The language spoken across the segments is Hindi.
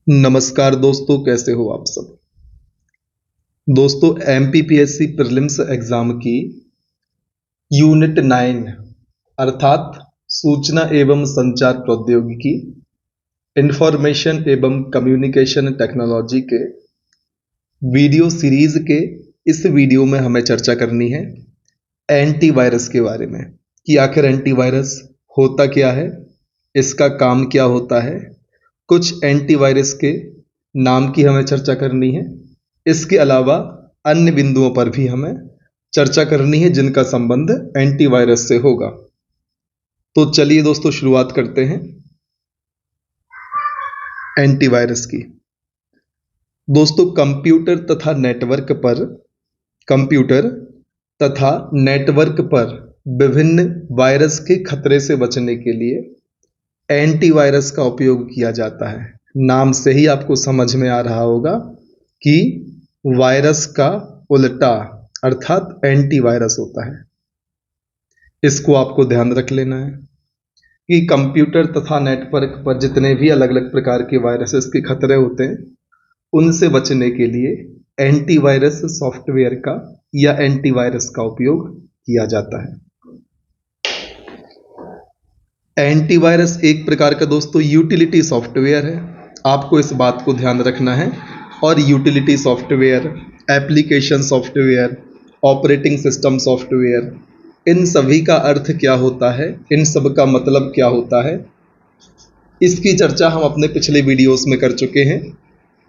नमस्कार दोस्तों, कैसे हो आप सब। दोस्तों, एमपीपीएससी प्रीलिम्स एग्जाम की यूनिट 9 अर्थात सूचना एवं संचार प्रौद्योगिकी, इंफॉर्मेशन एवं कम्युनिकेशन टेक्नोलॉजी के वीडियो सीरीज के इस वीडियो में हमें चर्चा करनी है एंटीवायरस के बारे में कि आखिर एंटीवायरस होता क्या है, इसका काम क्या होता है। कुछ एंटीवायरस के नाम की हमें चर्चा करनी है। इसके अलावा अन्य बिंदुओं पर भी हमें चर्चा करनी है जिनका संबंध एंटीवायरस से होगा। तो चलिए दोस्तों, शुरुआत करते हैं एंटीवायरस की। दोस्तों, कंप्यूटर तथा नेटवर्क पर विभिन्न वायरस के खतरे से बचने के लिए एंटीवायरस का उपयोग किया जाता है। नाम से ही आपको समझ में आ रहा होगा कि वायरस का उल्टा अर्थात एंटीवायरस होता है। इसको आपको ध्यान रख लेना है कि कंप्यूटर तथा नेटवर्क पर जितने भी अलग अलग प्रकार के वायरसेस के खतरे होते हैं, उनसे बचने के लिए एंटीवायरस सॉफ्टवेयर का या एंटीवायरस का उपयोग किया जाता है। एंटीवायरस एक प्रकार का दोस्तों यूटिलिटी सॉफ्टवेयर है, आपको इस बात को ध्यान रखना है। और utility software, application software, operating system software, इन सभी का अर्थ क्या होता है, इन सब का मतलब क्या होता है, इसकी चर्चा हम अपने पिछले वीडियोस में कर चुके हैं।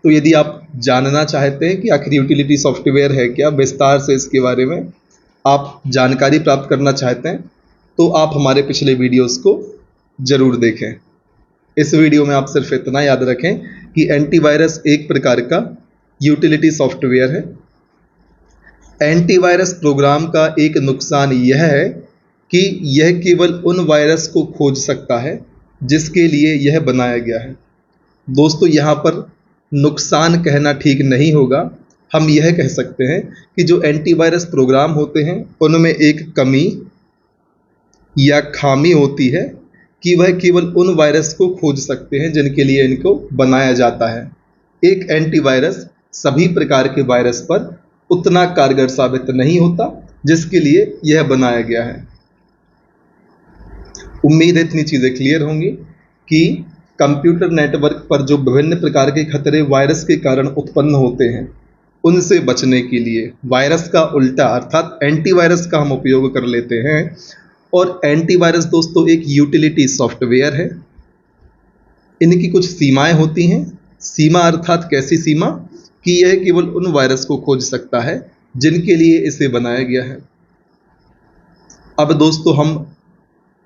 तो यदि आप जानना चाहते हैं कि आखिर यूटिलिटी सॉफ्टवेयर है क्या, विस्तार से इसके बारे में आप जानकारी प्राप्त करना चाहते हैं, तो आप हमारे पिछले वीडियोस को जरूर देखें। इस वीडियो में आप सिर्फ इतना याद रखें कि एंटीवायरस एक प्रकार का यूटिलिटी सॉफ्टवेयर है। एंटीवायरस प्रोग्राम का एक नुकसान यह है कि यह केवल उन वायरस को खोज सकता है जिसके लिए यह बनाया गया है। दोस्तों, यहाँ पर नुकसान कहना ठीक नहीं होगा, हम यह कह सकते हैं कि जो एंटीवायरस प्रोग्राम होते हैं उनमें एक कमी या खामी होती है कि वह केवल उन वायरस को खोज सकते हैं जिनके लिए इनको बनाया जाता है। एक एंटीवायरस सभी प्रकार के वायरस पर उतना कारगर साबित नहीं होता जिसके लिए यह बनाया गया है। उम्मीद है इतनी चीजें क्लियर होंगी कि कंप्यूटर नेटवर्क पर जो विभिन्न प्रकार के खतरे वायरस के कारण उत्पन्न होते हैं, उनसे बचने के लिए वायरस का उल्टा अर्थात एंटीवायरस का हम उपयोग कर लेते हैं। और एंटीवायरस दोस्तों एक यूटिलिटी सॉफ्टवेयर है। इनकी कुछ सीमाएं होती हैं। सीमा अर्थात कैसी सीमा कि यह केवल उन वायरस को खोज सकता है जिनके लिए इसे बनाया गया है। अब दोस्तों, हम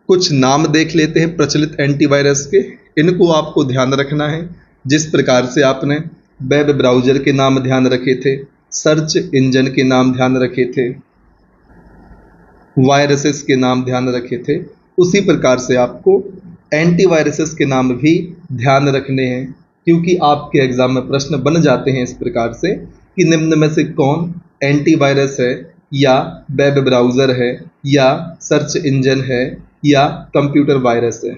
कुछ नाम देख लेते हैं प्रचलित एंटीवायरस के। इनको आपको ध्यान रखना है। जिस प्रकार से आपने वेब ब्राउज़र के नाम ध्यान रखे थे, सर्च इंजन के नाम ध्यान रखे थे, वायरसेस के नाम ध्यान रखे थे, उसी प्रकार से आपको एंटीवायरसेस के नाम भी ध्यान रखने हैं, क्योंकि आपके एग्जाम में प्रश्न बन जाते हैं इस प्रकार से कि निम्न में से कौन एंटीवायरस है, या वेब ब्राउज़र है, या सर्च इंजन है, या कंप्यूटर वायरस है।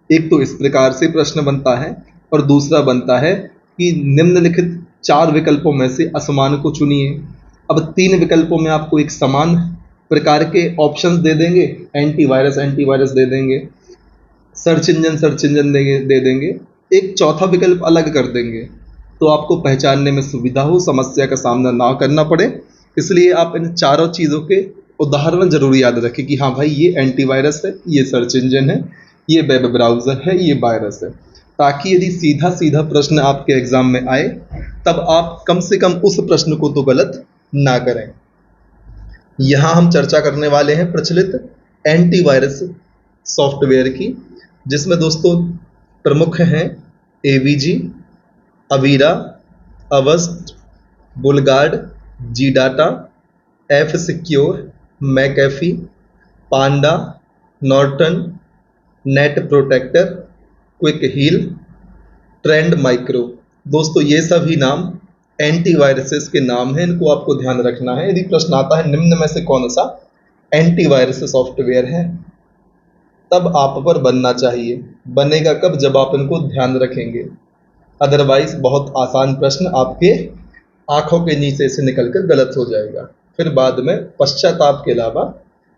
एक तो इस प्रकार से प्रश्न बनता है, और दूसरा बनता है कि निम्नलिखित 4 विकल्पों में से असमान को चुनिए। अब 3 विकल्पों में आपको एक समान प्रकार के ऑप्शंस दे देंगे, एंटीवायरस दे देंगे, सर्च इंजन दे देंगे, एक चौथा विकल्प अलग कर देंगे, तो आपको पहचानने में सुविधा हो, समस्या का सामना ना करना पड़े। इसलिए आप इन चारों चीज़ों के उदाहरण जरूर याद रखें कि हाँ भाई, ये एंटीवायरस है, ये सर्च इंजन है, ये वेब ब्राउज़र है, ये वायरस है, ताकि यदि सीधा सीधा प्रश्न आपके एग्जाम में आए तब आप कम से कम उस प्रश्न को तो गलत ना करें। यहाँ हम चर्चा करने वाले हैं प्रचलित एंटीवायरस सॉफ्टवेयर की, जिसमें दोस्तों प्रमुख हैं AVG, Avira, Avast, BullGuard, G Data, F Secure, McAfee, Panda, Norton, Net Protector, Quick Heal, Trend Micro. दोस्तों, ये सभी नाम एंटीवायरसेस के नाम हैं, इनको आपको ध्यान रखना है। यदि प्रश्न आता है निम्न में से कौन सा एंटीवायरस सॉफ्टवेयर है, तब आप पर बनना चाहिए। बनेगा कब? जब आप इनको ध्यान रखेंगे। अदरवाइज बहुत आसान प्रश्न आपके आंखों के नीचे से निकलकर गलत हो जाएगा, फिर बाद में पश्चाताप के अलावा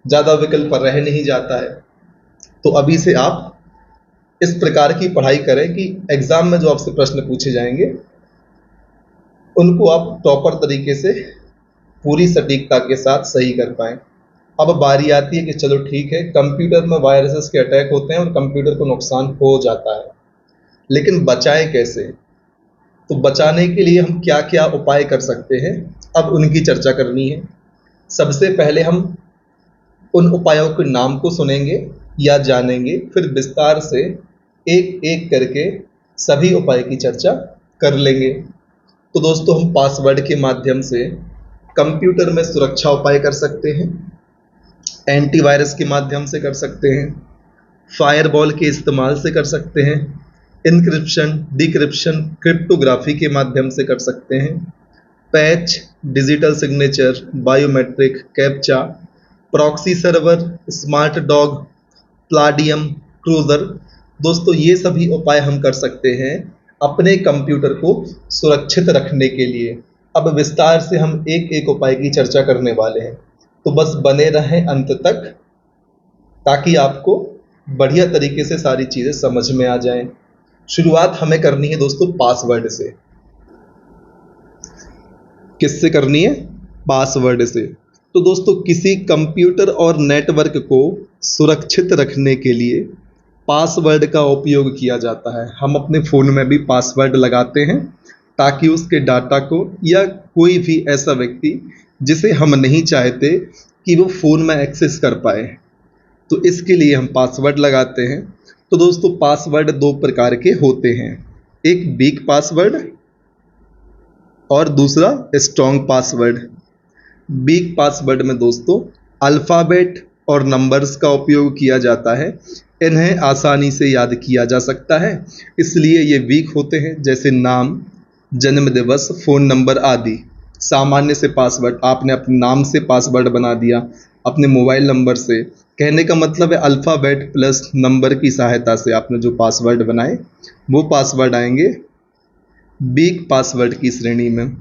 ज़्यादा विकल्प रह नहीं जाता है। तो अभी से आप इस प्रकार की पढ़ाई करें कि एग्जाम में जो आपसे प्रश्न पूछे जाएंगे उनको आप प्रॉपर तरीके से पूरी सटीकता के साथ सही कर पाएं। अब बारी आती है कि चलो ठीक है, कंप्यूटर में वायरसेस के अटैक होते हैं और कंप्यूटर को नुकसान हो जाता है, लेकिन बचाएं कैसे? तो बचाने के लिए हम क्या क्या उपाय कर सकते हैं, अब उनकी चर्चा करनी है। सबसे पहले हम उन उपायों के नाम को सुनेंगे या जानेंगे, फिर विस्तार से एक एक करके सभी उपाय की चर्चा कर लेंगे। तो दोस्तों, हम पासवर्ड के माध्यम से कंप्यूटर में सुरक्षा उपाय कर सकते हैं, एंटीवायरस के माध्यम से कर सकते हैं, फायरवॉल के इस्तेमाल से कर सकते हैं, इनक्रिप्शन, डिक्रिप्शन, क्रिप्टोग्राफी के माध्यम से कर सकते हैं, patch, digital signature, biometric, captcha, proxy server, smart dog, palladium, cruiser. दोस्तों, ये सभी उपाय हम कर सकते हैं अपने कंप्यूटर को सुरक्षित रखने के लिए। अब विस्तार से हम एक एक उपाय की चर्चा करने वाले हैं, तो बस बने रहें अंत तक ताकि आपको बढ़िया तरीके से सारी चीज़ें समझ में आ जाएं। शुरुआत हमें करनी है दोस्तों पासवर्ड से। किससे करनी है? पासवर्ड से। तो दोस्तों, किसी कंप्यूटर और नेटवर्क को सुरक्षित रखने के लिए पासवर्ड का उपयोग किया जाता है। हम अपने फ़ोन में भी पासवर्ड लगाते हैं ताकि उसके डाटा को या कोई भी ऐसा व्यक्ति जिसे हम नहीं चाहते कि वो फ़ोन में एक्सेस कर पाए, तो इसके लिए हम पासवर्ड लगाते हैं। तो दोस्तों, पासवर्ड दो प्रकार के होते हैं, एक वीक पासवर्ड और दूसरा स्ट्रॉन्ग पासवर्ड। वीक पासवर्ड में दोस्तों अल्फ़ाबेट और नंबर्स का उपयोग किया जाता है, इन्हें आसानी से याद किया जा सकता है, इसलिए ये वीक होते हैं। जैसे नाम, जन्म दिवस, फ़ोन नंबर आदि। सामान्य से पासवर्ड आपने अपने नाम से पासवर्ड बना दिया, अपने मोबाइल नंबर से, कहने का मतलब है अल्फ़ाबेट प्लस नंबर की सहायता से आपने जो पासवर्ड बनाए वो पासवर्ड आएंगे वीक पासवर्ड की श्रेणी में।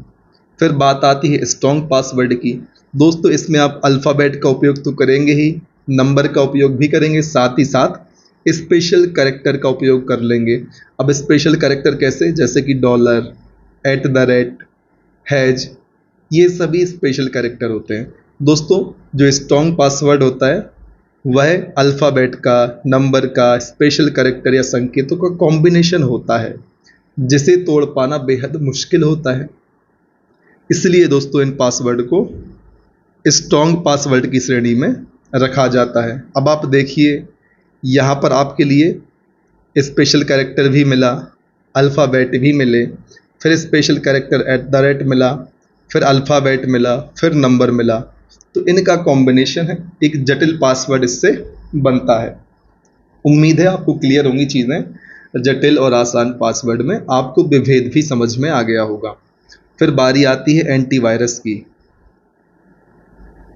फिर बात आती है स्ट्रॉन्ग पासवर्ड की। दोस्तों, इसमें आप अल्फ़ाबेट का उपयोग तो करेंगे ही, नंबर का उपयोग भी करेंगे, साथ ही साथ स्पेशल कैरेक्टर का उपयोग कर लेंगे। अब स्पेशल कैरेक्टर कैसे? जैसे कि डॉलर, @ हैज, ये सभी स्पेशल कैरेक्टर होते हैं। दोस्तों, जो स्ट्रॉन्ग पासवर्ड होता है वह अल्फ़ाबेट का, नंबर का, स्पेशल कैरेक्टर या संकेतों का कॉम्बिनेशन होता है, जिसे तोड़ पाना बेहद मुश्किल होता है। इसलिए दोस्तों, इन पासवर्ड को स्ट्रॉन्ग पासवर्ड की श्रेणी में रखा जाता है। अब आप देखिए, यहाँ पर आपके लिए स्पेशल कैरेक्टर भी मिला, अल्फ़ाबेट भी मिले, फिर स्पेशल कैरेक्टर @ मिला, फिर अल्फ़ाबेट मिला, फिर नंबर मिला, तो इनका कॉम्बिनेशन है, एक जटिल पासवर्ड इससे बनता है। उम्मीद है आपको क्लियर होंगी चीज़ें। जटिल और आसान पासवर्ड में आपको विभेद भी समझ में आ गया होगा। फिर बारी आती है एंटीवायरस की,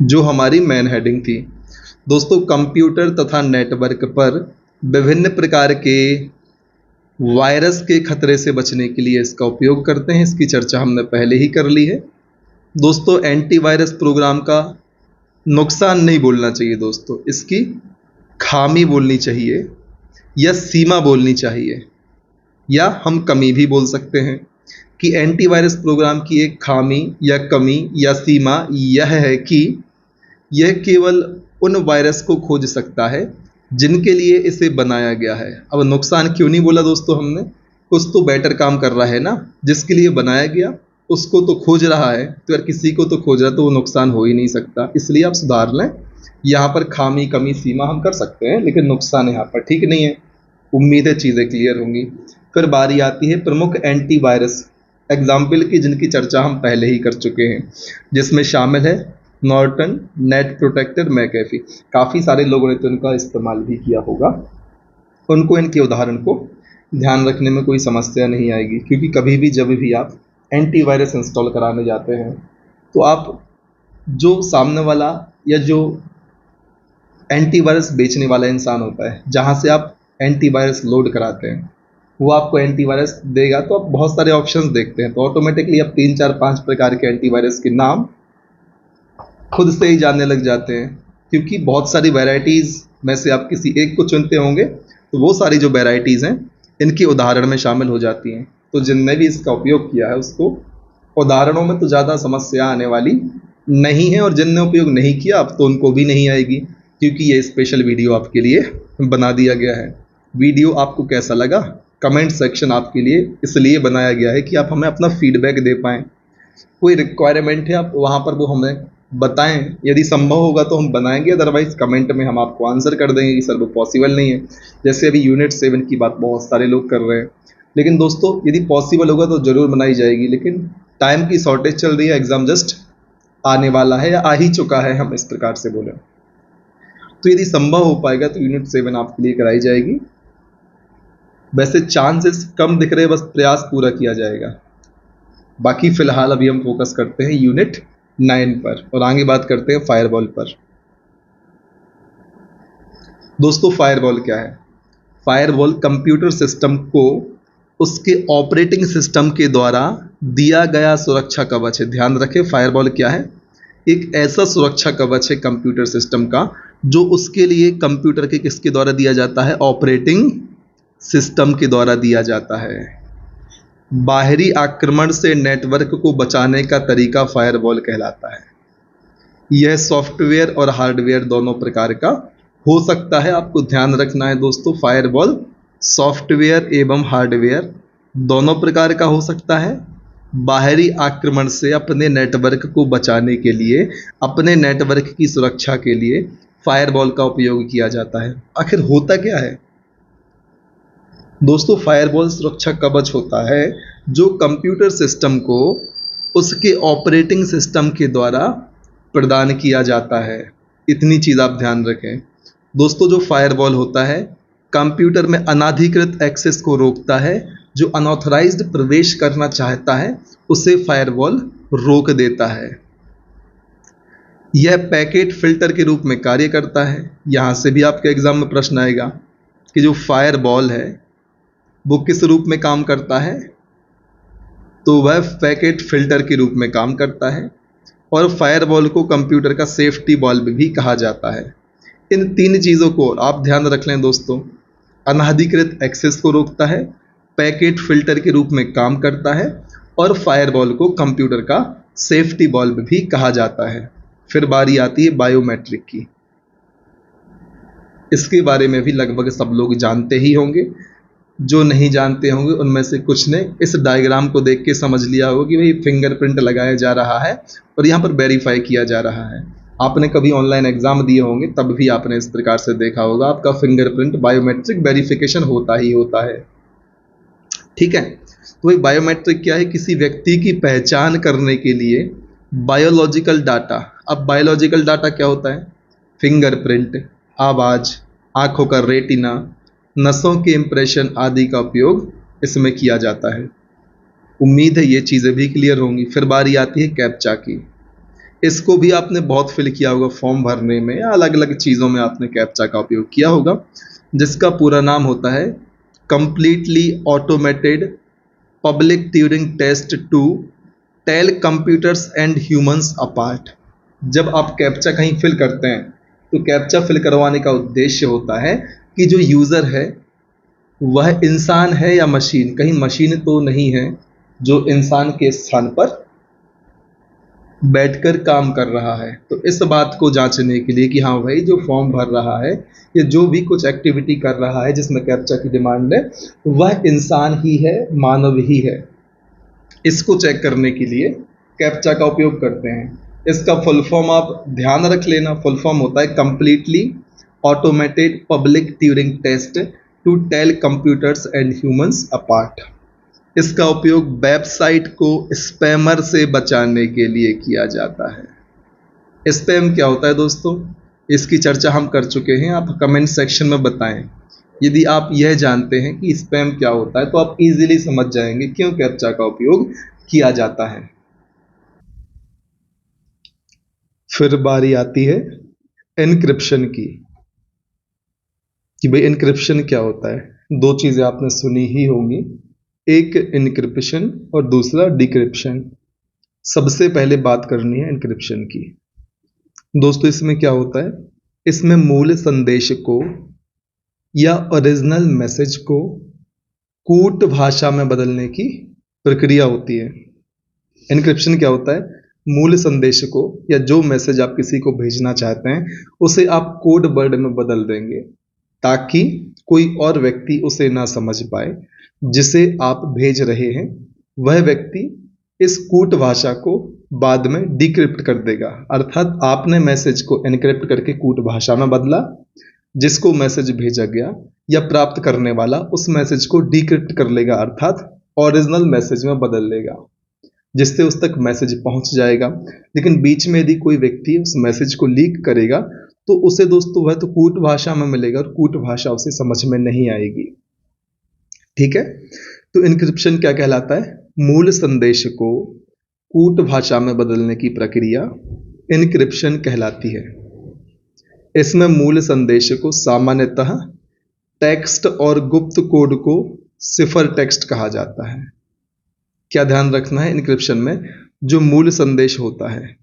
जो हमारी मेन हेडिंग थी। दोस्तों, कंप्यूटर तथा नेटवर्क पर विभिन्न प्रकार के वायरस के खतरे से बचने के लिए इसका उपयोग करते हैं, इसकी चर्चा हमने पहले ही कर ली है। दोस्तों, एंटीवायरस प्रोग्राम का नुकसान नहीं बोलना चाहिए दोस्तों, इसकी खामी बोलनी चाहिए या सीमा बोलनी चाहिए, या हम कमी भी बोल सकते हैं कि एंटीवायरस प्रोग्राम की एक खामी या कमी या सीमा यह है कि यह केवल उन वायरस को खोज सकता है जिनके लिए इसे बनाया गया है। अब नुकसान क्यों नहीं बोला दोस्तों हमने? कुछ तो बेटर काम कर रहा है ना, जिसके लिए बनाया गया उसको तो खोज रहा है, तो अगर किसी को तो खोज रहा तो वो नुकसान हो ही नहीं सकता, इसलिए आप सुधार लें। यहाँ पर खामी, कमी, सीमा हम कर सकते हैं, लेकिन नुकसान यहाँ पर ठीक नहीं है। उम्मीद है चीज़ें क्लियर होंगी। फिर बारी आती है प्रमुख एंटीवायरस एग्जाम्पल की, जिनकी चर्चा हम पहले ही कर चुके हैं, जिसमें शामिल है नॉर्टन, नेट प्रोटेक्टर, मैकेफी। काफ़ी सारे लोगों ने तो इनका इस्तेमाल भी किया होगा, उनको इनके उदाहरण को ध्यान रखने में कोई समस्या नहीं आएगी, क्योंकि कभी भी जब भी आप एंटीवायरस इंस्टॉल कराने जाते हैं तो आप जो सामने वाला या जो एंटीवायरस बेचने वाला इंसान होता है, जहाँ से आप एंटीवायरस लोड कराते हैं, वो आपको एंटीवायरस देगा। तो आप बहुत सारे ऑप्शंस देखते हैं, तो ऑटोमेटिकली आप 3 4 5 प्रकार के एंटीवायरस के नाम खुद से ही जानने लग जाते हैं, क्योंकि बहुत सारी वैरायटीज़ में से आप किसी एक को चुनते होंगे तो वो सारी जो वैरायटीज़ हैं इनकी उदाहरण में शामिल हो जाती हैं। तो जिनने भी इसका उपयोग किया है उसको उदाहरणों में तो ज़्यादा समस्या आने वाली नहीं है, और जिनने उपयोग नहीं किया अब तो उनको भी नहीं आएगी, क्योंकि ये स्पेशल वीडियो आपके लिए बना दिया गया है। वीडियो आपको कैसा लगा? कमेंट सेक्शन आपके लिए इसलिए बनाया गया है कि आप हमें अपना फीडबैक दे पाएँ। कोई रिक्वायरमेंट है आप वहाँ पर वो हमें बताएं, यदि संभव होगा तो हम बनाएंगे, अदरवाइज कमेंट में हम आपको आंसर कर देंगे कि सर वो पॉसिबल नहीं है। जैसे अभी यूनिट 7 की बात बहुत सारे लोग कर रहे हैं, लेकिन दोस्तों यदि पॉसिबल होगा तो ज़रूर बनाई जाएगी, लेकिन टाइम की शॉर्टेज चल रही है, एग्ज़ाम जस्ट आने वाला है या आ ही चुका है, हम इस प्रकार से बोलें। तो यदि संभव हो पाएगा तो यूनिट 7 आपके लिए कराई जाएगी। वैसे चांसेस कम दिख रहे, बस प्रयास पूरा किया जाएगा। बाकी फिलहाल अभी हम फोकस करते हैं यूनिट 9 पर, और आगे बात करते हैं फायरवॉल पर। दोस्तों फायरवॉल क्या है? फायरवॉल कंप्यूटर सिस्टम को उसके ऑपरेटिंग सिस्टम के द्वारा दिया गया सुरक्षा कवच है। ध्यान रखें, फायरवॉल क्या है? एक ऐसा सुरक्षा कवच है कंप्यूटर सिस्टम का जो उसके लिए कंप्यूटर के किसके द्वारा दिया जाता है? ऑपरेटिंग सिस्टम के द्वारा दिया जाता है। बाहरी आक्रमण से नेटवर्क को बचाने का तरीका फायरवॉल कहलाता है। यह सॉफ्टवेयर और हार्डवेयर दोनों प्रकार का हो सकता है। आपको ध्यान रखना है दोस्तों, फायरवॉल सॉफ्टवेयर एवं हार्डवेयर दोनों प्रकार का हो सकता है। बाहरी आक्रमण से अपने नेटवर्क को बचाने के लिए, अपने नेटवर्क की सुरक्षा के लिए फायरवॉल का उपयोग किया जाता है। आखिर होता क्या है दोस्तों? फायरवॉल सुरक्षा कवच होता है जो कंप्यूटर सिस्टम को उसके ऑपरेटिंग सिस्टम के द्वारा प्रदान किया जाता है। इतनी चीज़ आप ध्यान रखें दोस्तों। जो फायरवॉल होता है कंप्यूटर में अनाधिकृत एक्सेस को रोकता है। जो अनऑथराइज्ड प्रवेश करना चाहता है उसे फायरवॉल रोक देता है। यह पैकेट फिल्टर के रूप में कार्य करता है। यहाँ से भी आपके एग्जाम में प्रश्न आएगा कि जो फायरवॉल है वो किस रूप में काम करता है? तो वह पैकेट फिल्टर के रूप में काम करता है, और फायरवॉल को कंप्यूटर का सेफ्टी वॉल्व भी कहा जाता है। इन 3 चीज़ों को आप ध्यान रख लें दोस्तों। अनाधिकृत एक्सेस को रोकता है, पैकेट फिल्टर के रूप में काम करता है, और फायरवॉल को कंप्यूटर का सेफ्टी वॉल्व भी कहा जाता है। फिर बारी आती है बायोमेट्रिक की। इसके बारे में भी लगभग सब लोग जानते ही होंगे। जो नहीं जानते होंगे उनमें से कुछ ने इस डायग्राम को देख के समझ लिया होगा कि भाई फिंगरप्रिंट लगाया जा रहा है और यहाँ पर वेरीफाई किया जा रहा है। आपने कभी ऑनलाइन एग्जाम दिए होंगे तब भी आपने इस प्रकार से देखा होगा, आपका फिंगरप्रिंट बायोमेट्रिक वेरिफिकेशन होता ही होता है। ठीक है, तो भाई बायोमेट्रिक क्या है? किसी व्यक्ति की पहचान करने के लिए बायोलॉजिकल डाटा। अब बायोलॉजिकल डाटा क्या होता है? फिंगरप्रिंट, आवाज़, आँखों का रेटिना, नसों के इम्प्रेशन आदि का उपयोग इसमें किया जाता है। उम्मीद है ये चीज़ें भी क्लियर होंगी। फिर बारी आती है कैप्चा की। इसको भी आपने बहुत फिल किया होगा फॉर्म भरने में या अलग अलग चीज़ों में आपने कैप्चा का उपयोग किया होगा, जिसका पूरा नाम होता है completely automated public Turing test to tell computers and humans apart. जब आप कैप्चा कहीं फिल करते हैं तो कैप्चा फिल करवाने का उद्देश्य होता है कि जो यूज़र है वह इंसान है या मशीन, कहीं मशीन तो नहीं है जो इंसान के स्थान पर बैठकर काम कर रहा है। तो इस बात को जांचने के लिए कि हाँ भाई जो फॉर्म भर रहा है या जो भी कुछ एक्टिविटी कर रहा है जिसमें कैप्चा की डिमांड है वह इंसान ही है, मानव ही है, इसको चेक करने के लिए कैप्चा का उपयोग करते हैं। इसका फुल फॉर्म आप ध्यान रख लेना। फुल फॉर्म होता है completely automated public Turing test to tell computers and humans apart. इसका उपयोग वेबसाइट को स्पैमर से बचाने के लिए किया जाता है। स्पैम क्या होता है दोस्तों? इसकी चर्चा हम कर चुके हैं, आप कमेंट सेक्शन में बताएं। यदि आप यह जानते हैं कि स्पैम क्या होता है तो आप इजीली समझ जाएंगे क्यों कैप्चा का उपयोग किया जाता है। फिर बारी आती है एन्क्रिप्शन की, कि भाई एन्क्रिप्शन क्या होता है। दो चीज़ें आपने सुनी ही होंगी, एक इनक्रिप्शन और दूसरा डिक्रिप्शन। सबसे पहले बात करनी है इनक्रिप्शन की। दोस्तों इसमें क्या होता है, इसमें मूल संदेश को या ओरिजिनल मैसेज को कूट भाषा में बदलने की प्रक्रिया होती है। इनक्रिप्शन क्या होता है, मूल संदेश को या जो मैसेज आप किसी को भेजना चाहते हैं उसे आप कोड वर्ड में बदल देंगे ताकि कोई और व्यक्ति उसे ना समझ पाए। जिसे आप भेज रहे हैं वह व्यक्ति इस कूट भाषा को बाद में डिक्रिप्ट कर देगा, अर्थात आपने मैसेज को एनक्रिप्ट करके कूट भाषा में बदला, जिसको मैसेज भेजा गया या प्राप्त करने वाला उस मैसेज को डिक्रिप्ट कर लेगा, अर्थात ओरिजिनल मैसेज में बदल लेगा, जिससे उस तक मैसेज पहुंच जाएगा। लेकिन बीच में यदि कोई व्यक्ति उस मैसेज को लीक करेगा तो उसे दोस्तों वह तो कूट भाषा में मिलेगा और कूट भाषा उसे समझ में नहीं आएगी। ठीक है, तो इनक्रिप्शन क्या कहलाता है, मूल संदेश को कूट भाषा में बदलने की प्रक्रिया इनक्रिप्शन कहलाती है। इसमें मूल संदेश को सामान्यतः टेक्स्ट और गुप्त कोड को सिफर टेक्स्ट कहा जाता है। क्या ध्यान रखना है, इनक्रिप्शन में जो मूल संदेश होता है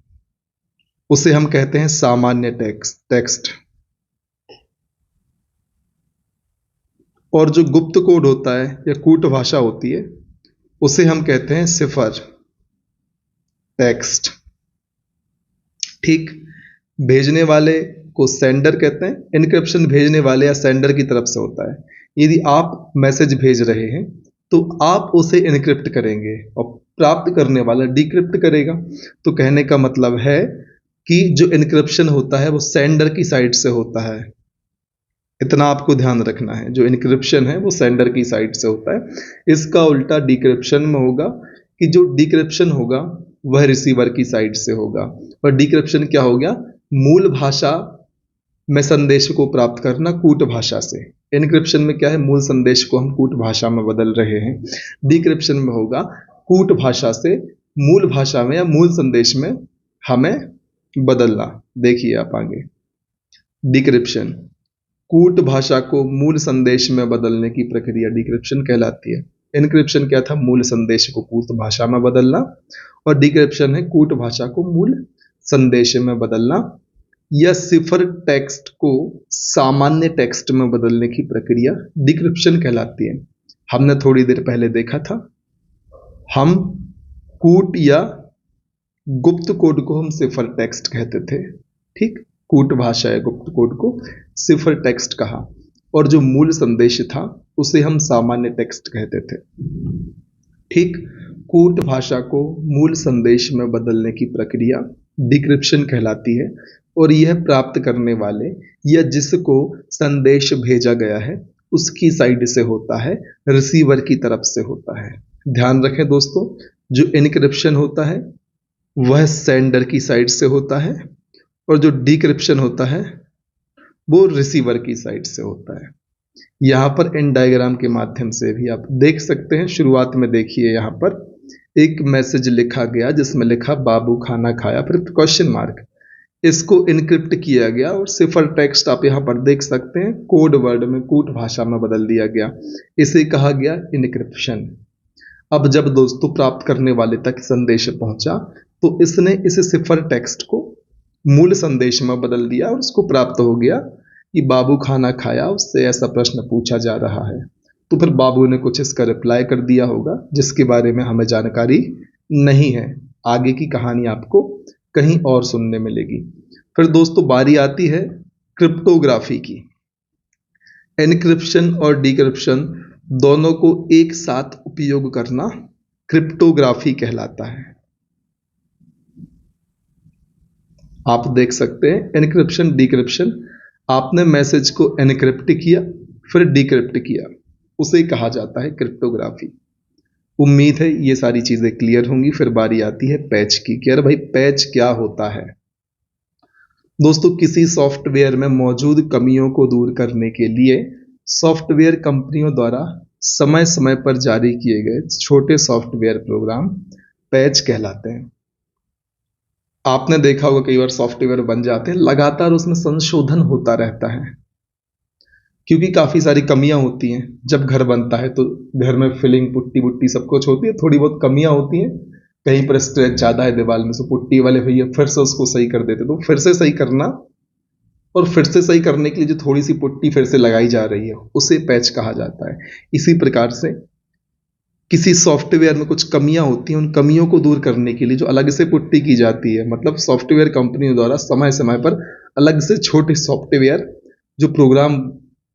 उसे हम कहते हैं सामान्य टेक्स्ट, और जो गुप्त कोड होता है या कूट भाषा होती है उसे हम कहते हैं सिफर टेक्स्ट। ठीक, भेजने वाले को सेंडर कहते हैं। इनक्रिप्शन भेजने वाले या सेंडर की तरफ से होता है। यदि आप मैसेज भेज रहे हैं तो आप उसे इनक्रिप्ट करेंगे और प्राप्त करने वाला डिक्रिप्ट करेगा। तो कहने का मतलब है कि जो इनक्रिप्शन होता है वो सेंडर की साइड से होता है, इतना आपको ध्यान रखना है। जो इनक्रिप्शन है वो सेंडर की साइड से होता है। इसका उल्टा डिक्रिप्शन में होगा कि जो डिक्रिप्शन होगा वह रिसीवर की साइड से होगा। और डिक्रिप्शन क्या हो गया, मूल भाषा में संदेश को प्राप्त करना कूट भाषा से। इनक्रिप्शन में क्या है, मूल संदेश को हम कूट भाषा में बदल रहे हैं। डिक्रिप्शन में होगा कूट भाषा से मूल भाषा में या मूल संदेश में हमें बदलना। देखिए आप आगे, डिक्रिप्शन कूट भाषा को मूल संदेश में बदलने की प्रक्रिया डिक्रिप्शन कहलाती है। इनक्रिप्शन क्या था, मूल संदेश को कूट भाषा में बदलना, और डिक्रिप्शन है कूट भाषा को मूल संदेश में बदलना या सिफर टेक्स्ट को सामान्य टेक्स्ट में बदलने की प्रक्रिया डिक्रिप्शन कहलाती है। हमने थोड़ी देर पहले देखा था, हम कूट या गुप्त कोड को हम सिफर टेक्स्ट कहते थे। ठीक, कूट भाषा या गुप्त कोड को सिफर टेक्स्ट कहा, और जो मूल संदेश था उसे हम सामान्य टेक्स्ट कहते थे। ठीक, कूट भाषा को मूल संदेश में बदलने की प्रक्रिया डिक्रिप्शन कहलाती है, और यह प्राप्त करने वाले या जिसको संदेश भेजा गया है उसकी साइड से होता है, रिसीवर की तरफ से होता है। ध्यान रखें दोस्तों, जो इनक्रिप्शन होता है वह सेंडर की साइड से होता है, और जो डिक्रिप्शन होता है वो रिसीवर की साइड से होता है। यहाँ पर इन डायग्राम के माध्यम से भी आप देख सकते हैं। शुरुआत में देखिए, यहाँ पर एक मैसेज लिखा गया जिसमें लिखा बाबू खाना खाया, फिर क्वेश्चन मार्क। इसको इनक्रिप्ट किया गया और सिफर टेक्स्ट आप यहाँ पर देख सकते हैं कोड वर्ड में कूट भाषा में बदल दिया गया। इसे कहा गया इनक्रिप्शन। अब जब दोस्तों प्राप्त करने वाले तक संदेश पहुंचा तो इसने इस सिफर टेक्स्ट को मूल संदेश में बदल दिया और उसको प्राप्त हो गया कि बाबू खाना खाया, उससे ऐसा प्रश्न पूछा जा रहा है। तो फिर बाबू ने कुछ इसका रिप्लाई कर दिया होगा जिसके बारे में हमें जानकारी नहीं है। आगे की कहानी आपको कहीं और सुनने मिलेगी। फिर दोस्तों बारी आती है क्रिप्टोग्राफी की। एनक्रिप्शन और डिक्रिप्शन दोनों को एक साथ उपयोग करना क्रिप्टोग्राफी कहलाता है। आप देख सकते हैं एनक्रिप्शन डिक्रिप्शन, आपने मैसेज को एनक्रिप्ट किया फिर डिक्रिप्ट किया, उसे कहा जाता है क्रिप्टोग्राफी। उम्मीद है ये सारी चीजें क्लियर होंगी। फिर बारी आती है पैच की कि अरे भाई पैच क्या होता है। दोस्तों किसी सॉफ्टवेयर में मौजूद कमियों को दूर करने के लिए सॉफ्टवेयर कंपनियों द्वारा समय समय पर जारी किए गए छोटे सॉफ्टवेयर प्रोग्राम पैच कहलाते हैं। आपने देखा होगा कई बार सॉफ्टवेयर बन जाते हैं, लगातार उसमें संशोधन होता रहता है। क्योंकि काफ़ी सारी कमियां होती हैं। जब घर बनता है तो घर में फिलिंग पुट्टी वुट्टी सब कुछ होती है, थोड़ी बहुत कमियां होती हैं, कहीं पर स्क्रैच ज़्यादा है दीवार में, तो पुट्टी वाले भैया फिर से उसको सही कर देते, तो फिर से सही करना, और फिर से सही करने के लिए जो थोड़ी सी पुट्टी फिर से लगाई जा रही है उसे पैच कहा जाता है। इसी प्रकार से किसी सॉफ्टवेयर में कुछ कमियां होती हैं, उन कमियों को दूर करने के लिए जो अलग से पुट्टी की जाती है, मतलब सॉफ्टवेयर कंपनियों द्वारा समय समय पर अलग से छोटे सॉफ्टवेयर जो प्रोग्राम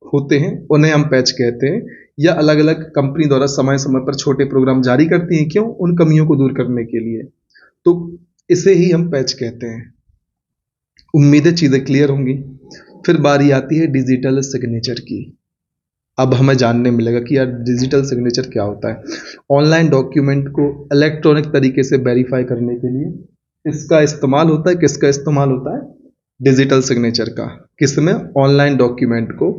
होते हैं उन्हें हम पैच कहते हैं, या अलग अलग कंपनी द्वारा समय समय पर छोटे प्रोग्राम जारी करती हैं, क्यों? उन कमियों को दूर करने के लिए। तो इसे ही हम पैच कहते हैं। उम्मीद है चीज़ें क्लियर होंगी। फिर बारी आती है डिजिटल सिग्नेचर की। अब हमें जानने मिलेगा कि यार डिजिटल सिग्नेचर क्या होता है। ऑनलाइन डॉक्यूमेंट को इलेक्ट्रॉनिक तरीके से वेरीफाई करने के लिए इसका इस्तेमाल होता है। किसका इस्तेमाल होता है? डिजिटल सिग्नेचर का। किसमें? ऑनलाइन डॉक्यूमेंट को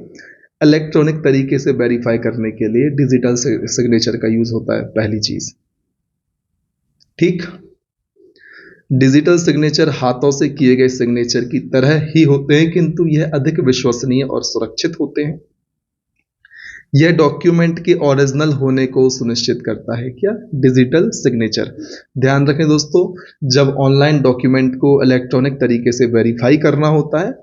इलेक्ट्रॉनिक तरीके से वेरीफाई करने के लिए डिजिटल सिग्नेचर का यूज होता है, पहली चीज। ठीक। डिजिटल सिग्नेचर हाथों से किए गए सिग्नेचर की तरह ही होते हैं, किंतु यह अधिक विश्वसनीय और सुरक्षित होते हैं। यह डॉक्यूमेंट के ओरिजिनल होने को सुनिश्चित करता है। क्या? Digital signature. ध्यान रखें दोस्तों, जब ऑनलाइन डॉक्यूमेंट को इलेक्ट्रॉनिक तरीके से वेरीफाई करना होता है,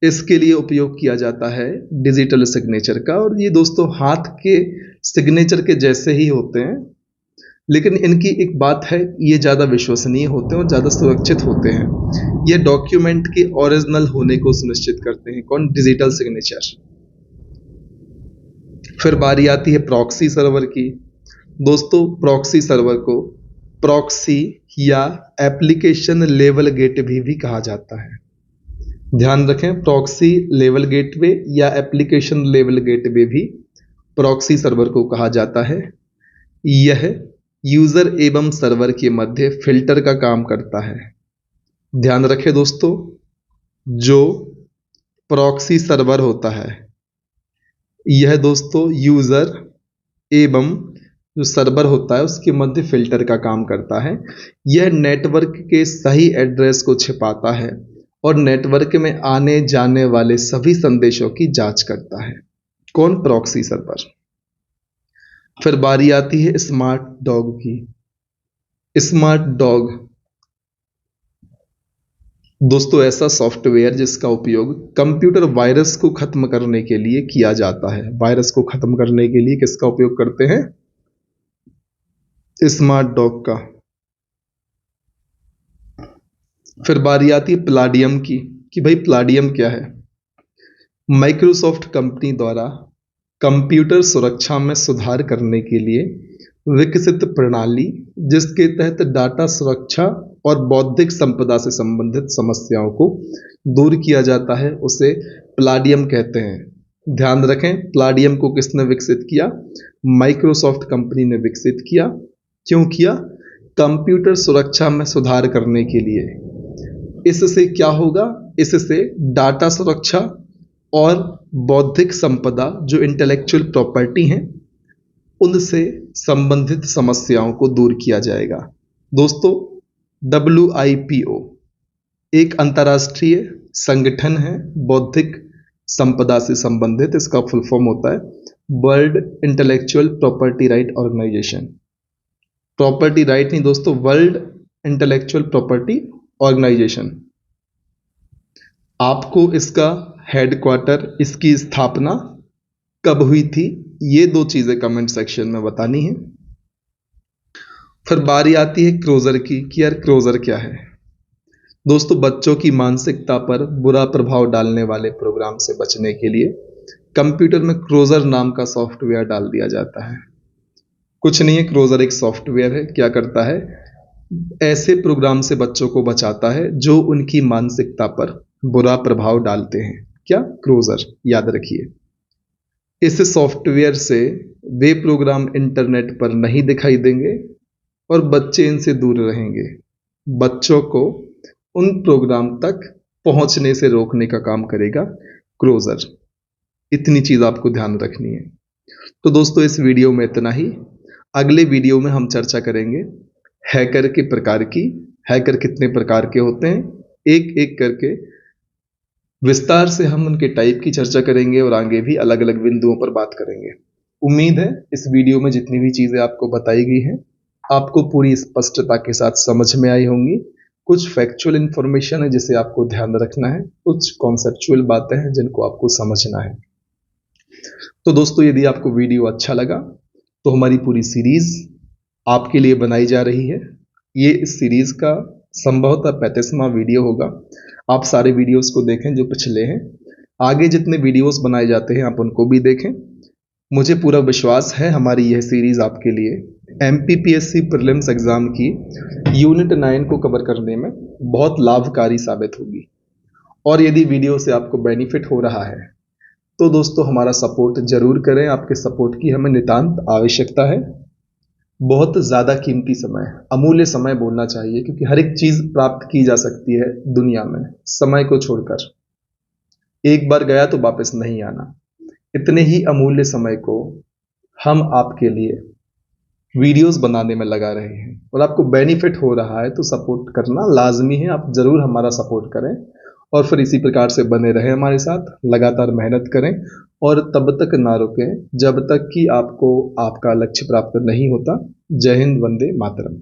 इसके लिए उपयोग किया जाता है डिजिटल सिग्नेचर का। और ये दोस्तों हाथ के सिग्नेचर के जैसे ही होते हैं, लेकिन इनकी एक बात है, ये ज़्यादा विश्वसनीय होते हैं और ज़्यादा सुरक्षित होते हैं। ये डॉक्यूमेंट के ओरिजिनल होने को सुनिश्चित करते हैं। कौन? Digital signature. फिर बारी आती है प्रॉक्सी सर्वर की। दोस्तों प्रॉक्सी सर्वर को प्रॉक्सी या एप्लीकेशन लेवल गेटवे भी कहा जाता है। ध्यान रखें, प्रॉक्सी लेवल गेटवे या एप्लीकेशन लेवल गेटवे भी प्रॉक्सी सर्वर को कहा जाता है। यह यूजर एवं सर्वर के मध्य फिल्टर का काम करता है। ध्यान रखें दोस्तों, जो प्रॉक्सी सर्वर होता है यह दोस्तों यूजर एवं जो सर्वर होता है उसके मध्य फिल्टर का काम करता है। यह नेटवर्क के सही एड्रेस को छिपाता है और नेटवर्क में आने जाने वाले सभी संदेशों की जांच करता है। कौन? Proxy server. फिर बारी आती है स्मार्ट डॉग की। स्मार्ट डॉग दोस्तों ऐसा सॉफ्टवेयर जिसका उपयोग कंप्यूटर वायरस को खत्म करने के लिए किया जाता है। वायरस को खत्म करने के लिए किसका उपयोग करते हैं? स्मार्ट डॉग का। फिर बारी आती है प्लाडियम की, कि भाई प्लाडियम क्या है? माइक्रोसॉफ्ट कंपनी द्वारा कंप्यूटर सुरक्षा में सुधार करने के लिए विकसित प्रणाली, जिसके तहत डाटा सुरक्षा और बौद्धिक संपदा से संबंधित समस्याओं को दूर किया जाता है, उसे प्लाडियम कहते हैं। ध्यान रखें, प्लाडियम को किसने विकसित किया? माइक्रोसॉफ्ट कंपनी ने विकसित किया। क्यों किया? कंप्यूटर सुरक्षा में सुधार करने के लिए। इससे क्या होगा? इससे डाटा सुरक्षा और बौद्धिक संपदा जो इंटेलेक्चुअल प्रॉपर्टी हैं उनसे संबंधित समस्याओं को दूर किया जाएगा। दोस्तों WIPO एक अंतर्राष्ट्रीय संगठन है बौद्धिक संपदा से संबंधित। इसका फुल फॉर्म होता है world intellectual property right organization. Property right नहीं दोस्तों, वर्ल्ड इंटेलेक्चुअल प्रॉपर्टी ऑर्गेनाइजेशन। आपको इसका हेडक्वार्टर, इसकी स्थापना कब हुई थी, ये दो चीजें कमेंट सेक्शन में बतानी है। फिर बारी आती है क्रोजर की, कि यार क्रोजर क्या है? दोस्तों बच्चों की मानसिकता पर बुरा प्रभाव डालने वाले प्रोग्राम से बचने के लिए कंप्यूटर में क्रोजर नाम का सॉफ्टवेयर डाल दिया जाता है। कुछ नहीं है, क्रोजर एक सॉफ्टवेयर है। क्या करता है? ऐसे प्रोग्राम से बच्चों को बचाता है जो उनकी मानसिकता पर बुरा प्रभाव डालते हैं। क्या? क्रोजर। याद रखिए, इस सॉफ्टवेयर से वे प्रोग्राम इंटरनेट पर नहीं दिखाई देंगे और बच्चे इनसे दूर रहेंगे। बच्चों को उन प्रोग्राम तक पहुंचने से रोकने का काम करेगा क्रोजर। इतनी चीज आपको ध्यान रखनी है। तो दोस्तों इस वीडियो में इतना ही। अगले वीडियो में हम चर्चा करेंगे हैकर के प्रकार की। हैकर कितने प्रकार के होते हैं, एक एक करके विस्तार से हम उनके टाइप की चर्चा करेंगे और आगे भी अलग अलग बिंदुओं पर बात करेंगे। उम्मीद है इस वीडियो में जितनी भी चीज़ें आपको बताई गई हैं आपको पूरी स्पष्टता के साथ समझ में आई होंगी। कुछ फैक्चुअल इन्फॉर्मेशन है जिसे आपको ध्यान रखना है, कुछ कॉन्सेप्चुअल बातें हैं जिनको आपको समझना है। तो दोस्तों, यदि आपको वीडियो अच्छा लगा तो हमारी पूरी सीरीज आपके लिए बनाई जा रही है। ये इस सीरीज का संभवतः 35वां वीडियो होगा। आप सारे वीडियोस को देखें जो पिछले हैं। आगे जितने वीडियोस बनाए जाते हैं आप उनको भी देखें। मुझे पूरा विश्वास है हमारी यह सीरीज आपके लिए MPPSC प्रीलिम्स एग्जाम की यूनिट 9 को कवर करने में बहुत लाभकारी साबित होगी। और यदि वीडियो से आपको बेनिफिट हो रहा है तो दोस्तों हमारा सपोर्ट जरूर करें। आपके सपोर्ट की हमें नितांत आवश्यकता है। बहुत ज़्यादा कीमती समय, अमूल्य समय बोलना चाहिए, क्योंकि हर एक चीज़ प्राप्त की जा सकती है दुनिया में समय को छोड़कर। एक बार गया तो वापस नहीं आना। इतने ही अमूल्य समय को हम आपके लिए वीडियोस बनाने में लगा रहे हैं और आपको बेनिफिट हो रहा है तो सपोर्ट करना लाजमी है। आप ज़रूर हमारा सपोर्ट करें और फिर इसी प्रकार से बने रहें हमारे साथ, लगातार मेहनत करें और तब तक ना रुकें जब तक कि आपको आपका लक्ष्य प्राप्त नहीं होता। जय हिंद, वंदे मातरम।